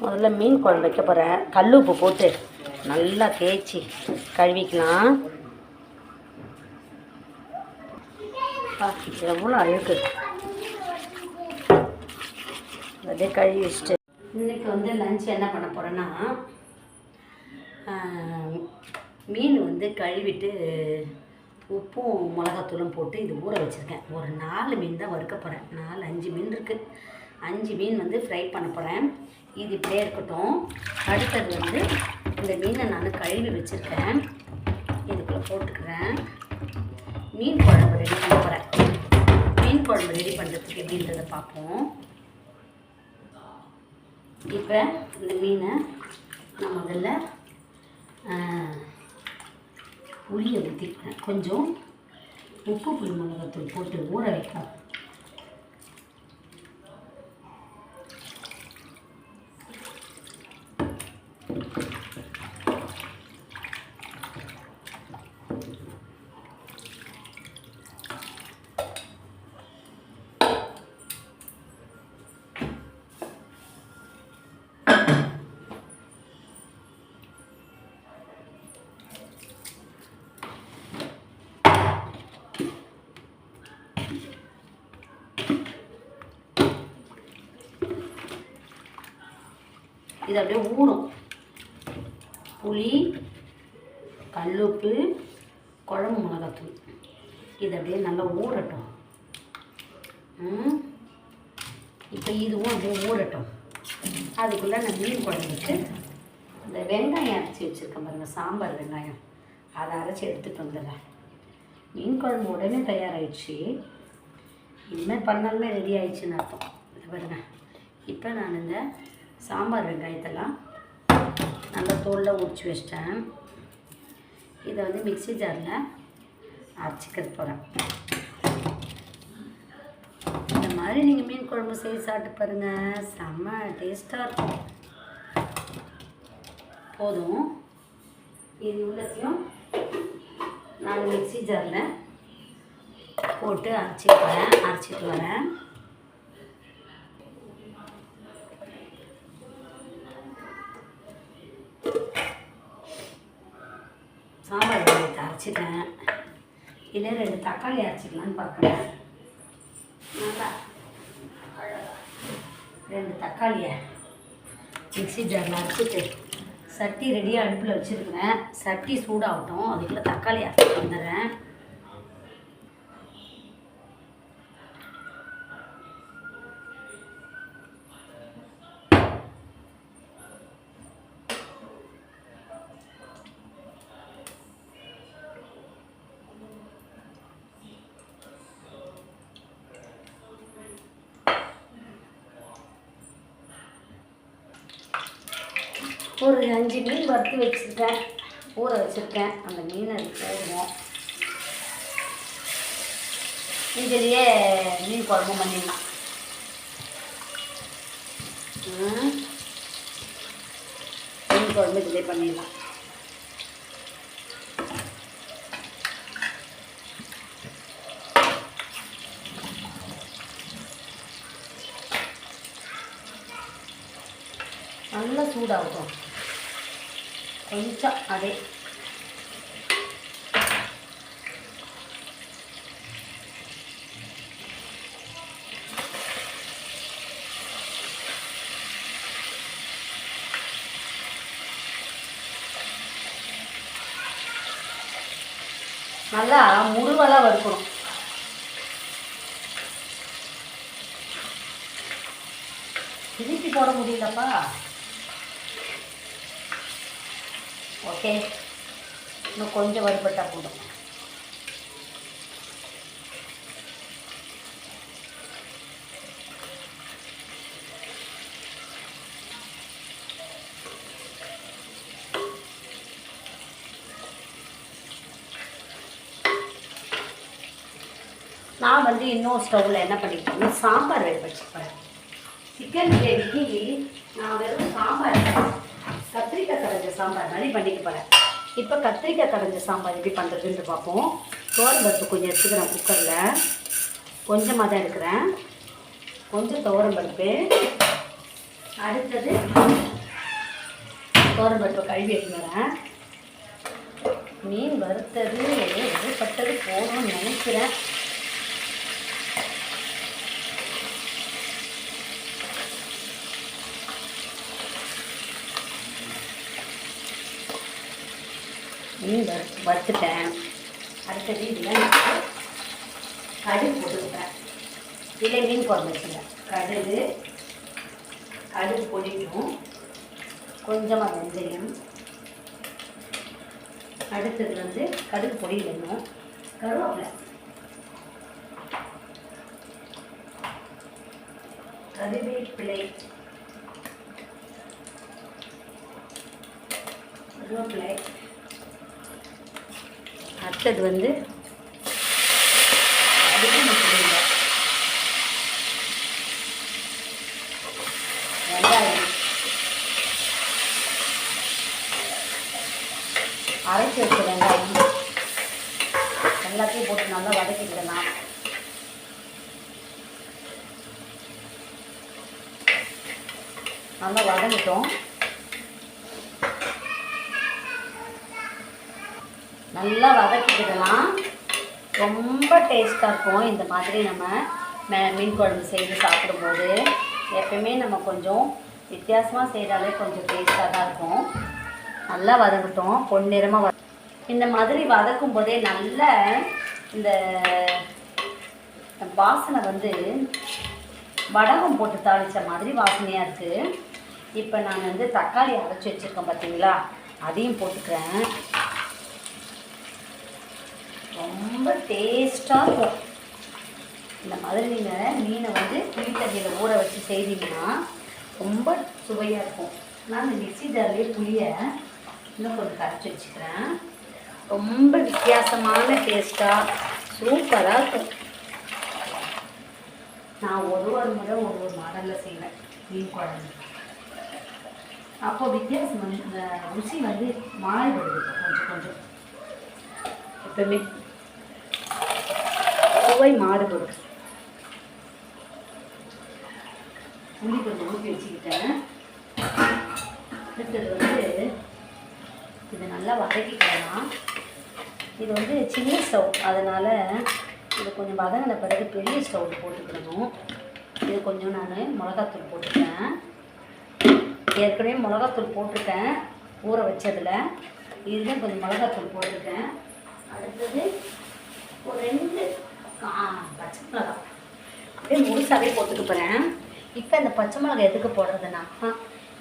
முதல்ல மீன் குழம்பு வைக்க போகிறேன். கல் உப்பு போட்டு நல்லா தேய்ச்சி கழுவிக்கலாம். எவ்வளோ அழுக்கு அதே கழுவி வச்சுட்டு இன்றைக்கி வந்து லஞ்ச் என்ன பண்ண போகிறேன்னா, மீன் வந்து கழுவிட்டு உப்பும் மிளகாத்தூளும் போட்டு இது ஊற வச்சுருக்கேன். ஒரு 4 மீன் தான் வறுக்க போகிறேன். 4-5 மீன் இருக்குது. 5 மீன் வந்து ஃப்ரை பண்ண போகிறேன். இது இப்படியே இருக்கட்டும். அடுத்தது வந்து இந்த மீனை நான் கழுவி வச்சுருக்கேன். இதுக்குள்ளே போட்டுக்கிறேன். மீன் குழம்பு ரெடி பண்ண போகிறேன். மீன் குழம்பு ரெடி பண்ணுறதுக்கு எப்படின்றத பார்ப்போம். இப்போ இந்த மீனை நான் முதல்ல புளியை ஊற்றிக்கிறேன். கொஞ்சம் உப்பு புளி மிளகாத்தூள் போட்டு ஊற வைப்போம். இது அப்படியே ஊறும். புளி, கல்லுப்பு, குழம்பு மிளகாத்தூள் இது அப்படியே நல்லா ஊறட்டும். இப்போ இதுவும் அப்படியே ஊறட்டும். அதுக்குள்ளே நான் மீன் குழம்புக்கு இந்த வெங்காயம் அரைச்சி வச்சுருக்கேன் பாருங்கள், சாம்பார் வெங்காயம், அதை அரைச்சி எடுத்துகிட்டு வந்துடுறேன். மீன் குழம்பு உடனே தயாராகிடுச்சு. இனிமேல் பண்ணாலுமே ரெடி ஆகிடுச்சின்னு அர்த்தம். இது பாருங்கள். இப்போ நான் இந்த சாம்பார் வெங்காயத்தெல்லாம் நல்லா தோலில் உரிச்சு வச்சிட்டேன். இதை வந்து மிக்ஸி ஜாரில் அரைச்சிக்கிறது போகிறேன். இந்த மாதிரி நீங்கள் மீன் குழம்பு செய்து சாப்பிட்டு பாருங்கள், செம்ம டேஸ்ட்டாக இருக்கும். போதும். இது உள்ளத்தையும் நான் மிக்ஸி ஜாரில் போட்டு அரைச்சிட்டு வரேன். சாம்பார் வெங்காயத்தை அரைச்சிட்டேன். இல்லை 2 தக்காளி அரைச்சிக்கலான்னு பார்க்குறேன். நல்லா 2 தக்காளியை மிக்ஸி ஜாரில் அரைச்சிட்டு சட்டி ரெடியாக அடுப்பில் வச்சுருக்கிறேன். சட்டி சூடாகட்டும். அதுக்குள்ளே தக்காளி அரைச்சிட்டு வந்துடுறேன். ஒரு 5 மீன் வறுத்து வச்சுருக்கேன், ஊற வச்சுருக்கேன். அந்த மீனை போடுவோம். இதுலேயே மீன் குழம்பு பண்ணிடலாம். மீன் குழம்பு இதிலே பண்ணிடலாம். நல்லா சூடாகட்டும். கொஞ்சம் அதே நல்லா முருவலாக வறுக்கணும். திருப்பி போட முடியலப்பா. ஓகே, இன்னும் கொஞ்சம் வறுபட்டால் போதும். நான் வந்து இன்னும் ஸ்டவ்வில் என்ன பண்ணிக்கிட்டேன்னா சாம்பார் வேக வச்சுப்பேன். சிக்கன் கிரேவிக்கு நான் வெறும் சாம்பார், கத்திரிக்காய் கடைஞ்ச சாம்பார் மாதிரி பண்ணிக்க போகிறேன். இப்போ கத்திரிக்காய் கடைஞ்ச சாம்பார் எப்படி பண்ணுறதுன்னு பார்ப்போம். துவரம்பருப்பு கொஞ்சம் எடுத்துக்கிறேன். குக்கரில் கொஞ்சமாக தான் எடுக்கிறேன். கொஞ்சம் துவரம்பருப்பு, அடுத்தது தோரம்பருப்பு கழுவி எடுத்து வரேன். மீன் வறுத்தது வறுப்பட்டது போதும்னு நினைக்கிறேன். மீன் வறுத்துட்டேன். அடுத்தது இதில் கடுகு போட்டுக்கிட்டேன். இதில் மீன் குழம்பு வச்சுட்டேன். கடுகு பொடிக்கும் கொஞ்சமாக வெந்தயம். அடுத்தது வந்து கடுகு பொடி வேணும், கருவேப்பிலை, கருவேப்பிலை, கருவேப்பிலை. அடுத்தது வந்து அடுப்பு முக்கியம் வெங்காயம், அரைச்சி வச்ச வெங்காயம் எல்லாத்தையும் போட்டு நல்லா வதக்கிக்கலாம். நல்லா வதங்கிட்டோம். நல்லா வதக்கிக்கிடலாம். ரொம்ப டேஸ்ட்டாக இருக்கும். இந்த மாதிரி நம்ம மீன் குழம்பு செய்து சாப்பிடும்போது எப்பயுமே நம்ம கொஞ்சம் வித்தியாசமாக செய்தாலே கொஞ்சம் டேஸ்ட்டாக தான் இருக்கும். நல்லா வதங்கட்டும். பொன்னிறமாக இந்த மாதிரி வதக்கும் போதே நல்ல இந்த வாசனை வந்து வடகம் போட்டு தாளித்த மாதிரி வாசனையாக இருக்குது. இப்போ நான் வந்து தக்காளி அரைச்சி வச்சுருக்கேன் பார்த்தீங்களா, அதையும் போட்டுக்கிறேன். ரொம்ப டேஸ்ட்டாக இருக்கும். இந்த மாதிரி நீங்கள் மீனை வந்து புளி தண்ணியில் ஊற வச்சு செய்தீங்கன்னா ரொம்ப சுவையாக இருக்கும். நான் இந்த மிக்ஸி ஜார்லேயே புளியை இன்னும் கொஞ்சம் கரைச்சி வச்சுக்கிறேன். ரொம்ப வித்தியாசமான டேஸ்ட்டாக சூப்பராக இருக்கும். நான் ஒரு முறை ஒரு மாடலில் செய்வேன் மீன் குழம்பு. அப்போ வித்தியாசம் வந்து இந்த ருசி வந்து மாறுபடுது கொஞ்சம் கொஞ்சம். எப்பவுமே சுவை மாறுபடும். புளி கொஞ்சம் ஊற்றி வச்சுக்கிட்டேன். அடுத்தது வந்து இதை நல்லா வதக்கிக்கலாம். இது வந்து சின்ன ஸ்டவ், அதனால் இது கொஞ்சம் வதங்கின பிறகு பெரிய ஸ்டவ் போட்டுக்கிடணும். இது கொஞ்சம் நான் மிளகாத்தூள் போட்டுக்கிறேன். ஏற்கனவே மிளகாத்தூள் போட்டிருக்கேன் ஊற வச்சதில். இதுதான் கொஞ்சம் மிளகாத்தூள் போட்டிருக்கேன். அடுத்தது ஒரு 2 பச்சை மிளகா அப்படியே முழுசாகவே போட்டுக்க போகிறேன். இப்போ இந்த பச்சை மிளகாய் எதுக்கு போடுறதுன்னா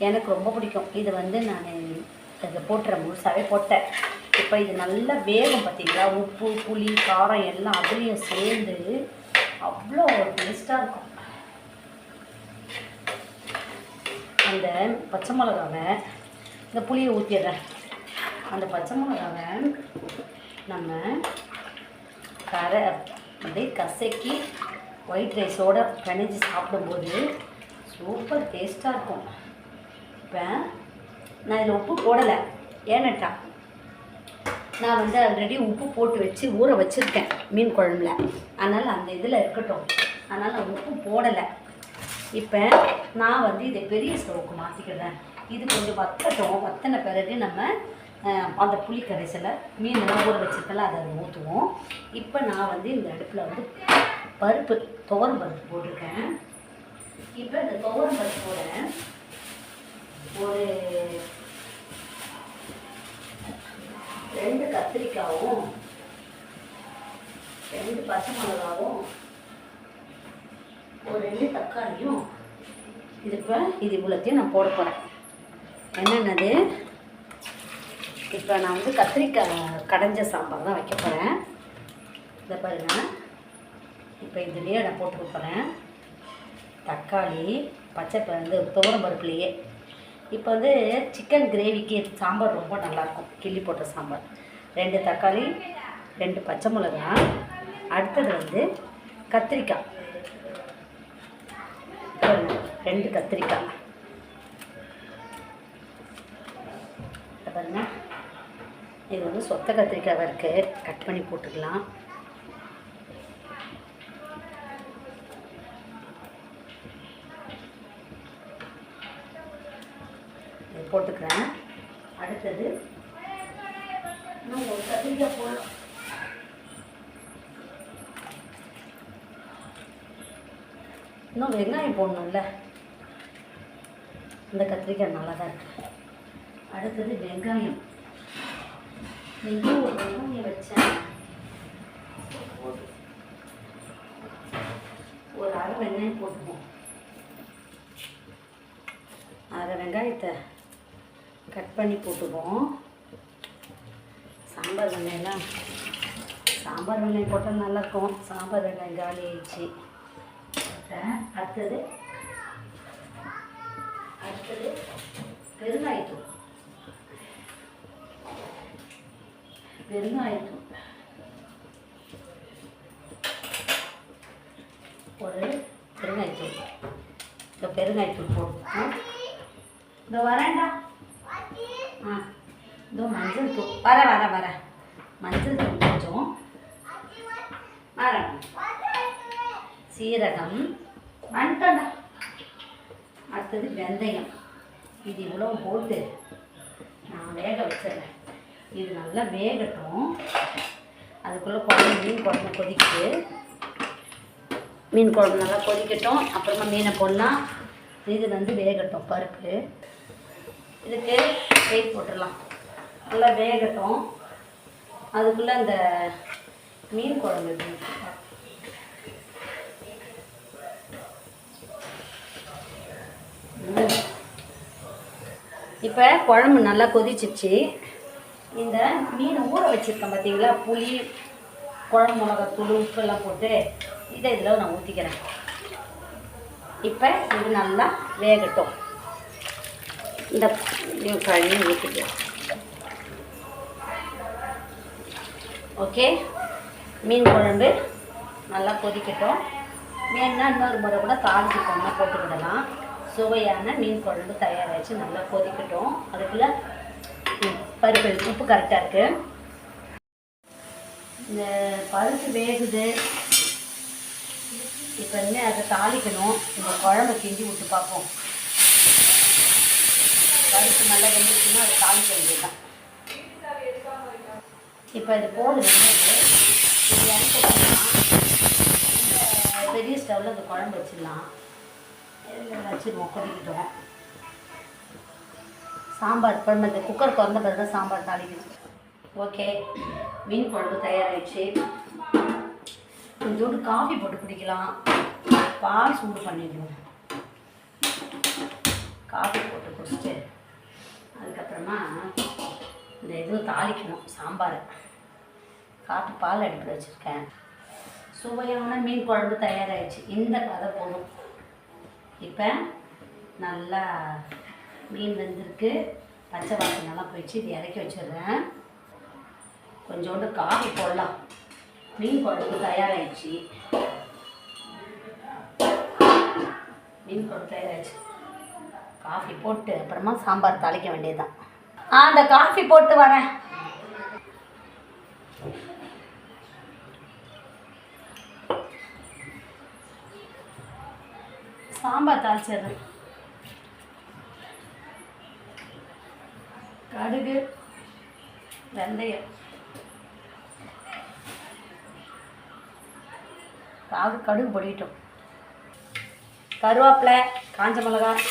எனக்கு ரொம்ப பிடிக்கும். இது வந்து நான் இதில் போட்டுறேன், முழுசாகவே போட்டேன். இப்போ இது நல்லா வேகும் பார்த்தீங்களா, உப்பு புளி காரம் எல்லாம் அதுலேயும் சேர்ந்து அவ்வளோ டேஸ்ட்டாக இருக்கும். அந்த பச்சை மிளகாவை இந்த புளியை ஊற்றிடுறேன். அந்த பச்சை மிளகாவை நம்ம அப்படியே கசக்கி ஒயிட் ரைஸோடு பிணைஞ்சி சாப்பிடும்போது சூப்பர் டேஸ்ட்டாக இருக்கும். இப்போ நான் இதில் உப்பு போடலை, ஏன்னட்டா நான் வந்து ஆல்ரெடி உப்பு போட்டு வச்சு ஊற வச்சுருக்கேன் மீன் குழம்புல. அதனால் அந்த இதில் இருக்கட்டும், அதனால் நான் உப்பு போடலை. இப்போ நான் வந்து இதை பெரிய ஸ்டவ்வுக்கு மாற்றிக்கிறேன். இது கொஞ்சம் வத்தட்டும். வத்தின பிறகு நம்ம அந்த புளி கரைசலை மீனெல்லாம் ஊற வச்சுருக்கல அதை ஊற்றுவோம். இப்போ நான் வந்து இந்த அடுப்பில் வந்து துவரம் பருப்பு போட்டிருக்கேன். இப்போ இந்த துவரம் பருப்போட ஒரு 2 கத்திரிக்காயும் 2 பச்சை மிளகாவும் ஒரு 2 தக்காளியும் இது இவ்வளோத்தையும் நான் போட போகிறேன். என்னென்னது, இப்போ நான் வந்து கத்திரிக்காய் கடைஞ்ச சாம்பார் தான் வைக்க போகிறேன். இதை பாருங்கள். இப்போ இதுலேயே நான் போட்டுக்க போகிறேன் தக்காளி, பச்சை வந்து துவரம் பருப்புலேயே. இப்போ வந்து சிக்கன் கிரேவிக்கு சாம்பார் ரொம்ப நல்லாயிருக்கும். கிள்ளி போட்ட சாம்பார். 2 தக்காளி, 2 பச்சை மிளகா, அடுத்தது வந்து கத்திரிக்காய், 2 கத்திரிக்காய் பாருங்க. இது வந்து சொத்த கத்திரிக்காய் இருக்குது, கட் பண்ணி போட்டுக்கலாம். இது போட்டுக்கிறேன். அடுத்தது இன்னும் ஒரு கத்திரிக்காய் போடலாம். இன்னும் வெங்காயம் போடணும்ல, இந்த கத்திரிக்காய் நல்லா தான் இருக்குது. அடுத்தது வெங்காயம். ஒரு வெங்காயம் வச்சேன், ஒரு அரை வெங்காயம் போட்டுப்போம். அரை வெங்காயத்தை கட் பண்ணி போட்டுப்போம். சாம்பார் வெங்காயம்லாம் சாம்பார் வெங்காயம் போட்டால் நல்லாயிருக்கும். சாம்பார் வெங்காயம் காலி ஆயிடுச்சு. அடுத்தது பெருங்காயத்தூள். ஒரு பெருங்காயத்தூள். இந்த பெருங்காயத்தூள் போட்டுக்கோம். இதோ வரேன்டா. இதோ மஞ்சள் தூள். வர மஞ்சள் தூள் கொஞ்சம். வரேன். சீரகம் வந்துட்டா. அடுத்தது வெந்தயம். இது இவ்வளோ போட்டு நான் வேக வச்சிடறேன். இது நல்லா வேகட்டும். அதுக்குள்ளே மீன் குழம்பு கொதிக்குது. மீன் குழம்பு நல்லா கொதிக்கட்டும். அப்புறமா மீனை போடலாம். இது வேகட்டும். பருப்பு இதுக்கு வெயிட் போட்டுடலாம். நல்லா வேகட்டும். அதுக்குள்ளே அந்த மீன் குழம்பு இப்போ குழம்பு நல்லா கொதிச்சிச்சு. இந்த மீனை ஊற வச்சுருக்கேன் பார்த்தீங்களா, புளி, குழம்பு மிளகாத்தூள், உப்பெல்லாம் போட்டு இதை இதில் நான் ஊற்றிக்கிறேன். இப்போ இது நல்லா வேகட்டும். இந்த கழுவி ஊற்றிக்கிறேன். ஓகே, மீன் குழம்பு நல்லா கொதிக்கட்டும். வேணுன்னா இன்னொரு முறை கூட தாளிச்சு போட்டுக்கிடலாம். சுவையான மீன் குழம்பு தயாராகிடுச்சு. நல்லா கொதிக்கட்டும். அதுக்குள்ளே பருப்பு உப்பு கரெக்டாக இருக்குது. இந்த பருப்பு வேகுது. இப்போ அதை தாளிக்கணும். இந்த குழம்பு கிண்டி விட்டு பார்ப்போம். பருப்பு நல்லா வெந்துச்சுன்னா அதை தாளிக்க வேண்டியதுதான். இப்போ இது போடுது. இது இறக்கிடலாம். பெரிய ஸ்டவ்வில் அந்த குழம்பு வச்சிடலாம். வச்சுருவோம். கொதிக்கிட்டோம். சாம்பார் குழம்பு இந்த குக்கர் திறந்த பிறகு தான் சாம்பார் தாளிக்கணும். ஓகே, மீன் குழம்பு தயாராகிடுச்சு. கொஞ்சோண்டு காஃபி போட்டு குடிக்கலாம். பால் சூடு பண்ணிடுவோம். காஃபி போட்டு குடிச்சிட்டு அதுக்கப்புறமா இந்த இதுவும் தாளிக்கணும். சாம்பார் காஃபி பால் அடுப்பில் வச்சுருக்கேன். சுவையான மீன் குழம்பு தயாராகிடுச்சு. இந்த கதை போதும். இப்போ நல்லா மீன் வெந்திருக்கு. பச்சை வாசனை நல்லா போயிடுச்சு. இது இறக்கி வச்சிடுறேன். கொஞ்சோண்டு காஃபி போடலாம். மீன் குழம்பு தயாராகிடுச்சு. காஃபி போட்டு அப்புறமா சாம்பார் தாளிக்க வேண்டியதுதான். அந்த காஃபி போட்டு வரேன். சாம்பார் தாளிச்சிடுறேன். கடுகு, வெந்தயம், கடுகு பொடிட்டோம். கருவேப்பிலை, காஞ்ச மிளகாய்,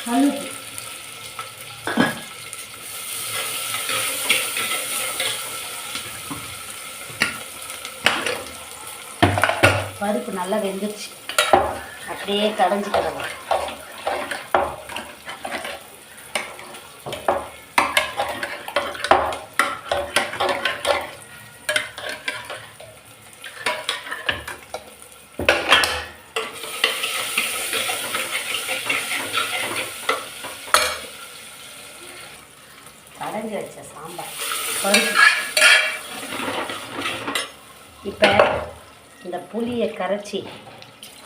கல்லுப்பு, பருப்பு நல்லா வெந்துருச்சு. அப்படியே கடைஞ்சிக்கிடலாம். கடைஞ்சி வச்ச சாம்பார் பருப்பு. இப்போ இந்த புளியை கரைச்சி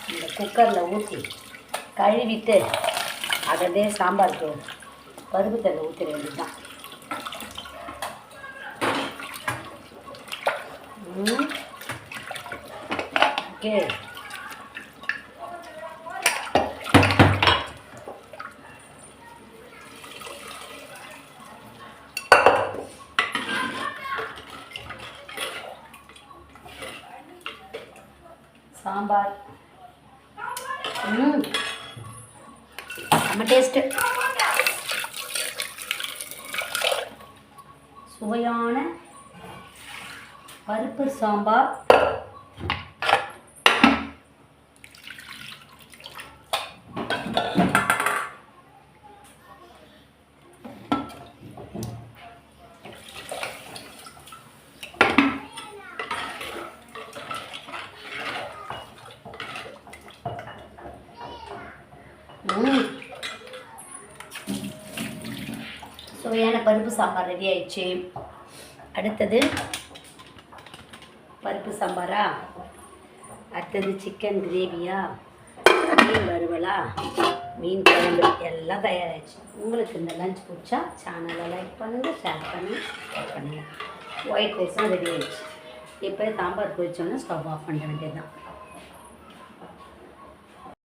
இந்த குக்கரில் ஊற்றி கழுவிட்டு அதே சாம்பாருக்கு பருப்பு தண்ணி ஊற்றிட வேண்டியதுதான். ஓகே. சாம்பார் நம்ம டேஸ்ட்டு. சுவையான பருப்பு சாம்பார். சுவையான பருப்பு சாம்பார் ரெடி ஆயிடுச்சு. அடுத்தது பருப்பு சாம்பாரா, அடுத்தது சிக்கன் கிரேவியா, மீன் வறுவலா, மீன் குழம்பு எல்லாம் தயாராகிடுச்சு. உங்களுக்கு இந்த லஞ்ச் பிடிச்சா சேனலை லைக் பண்ணுங்கள், ஷேர் பண்ணி சப்ஸ்கிரைப் பண்ணுங்கள். ஒயிட் ரைஸும் ரெடி ஆயிடுச்சு. இப்போ சாம்பார் பொரிச்சோன்னா ஸ்டவ் ஆஃப் பண்ண வேண்டியது தான்.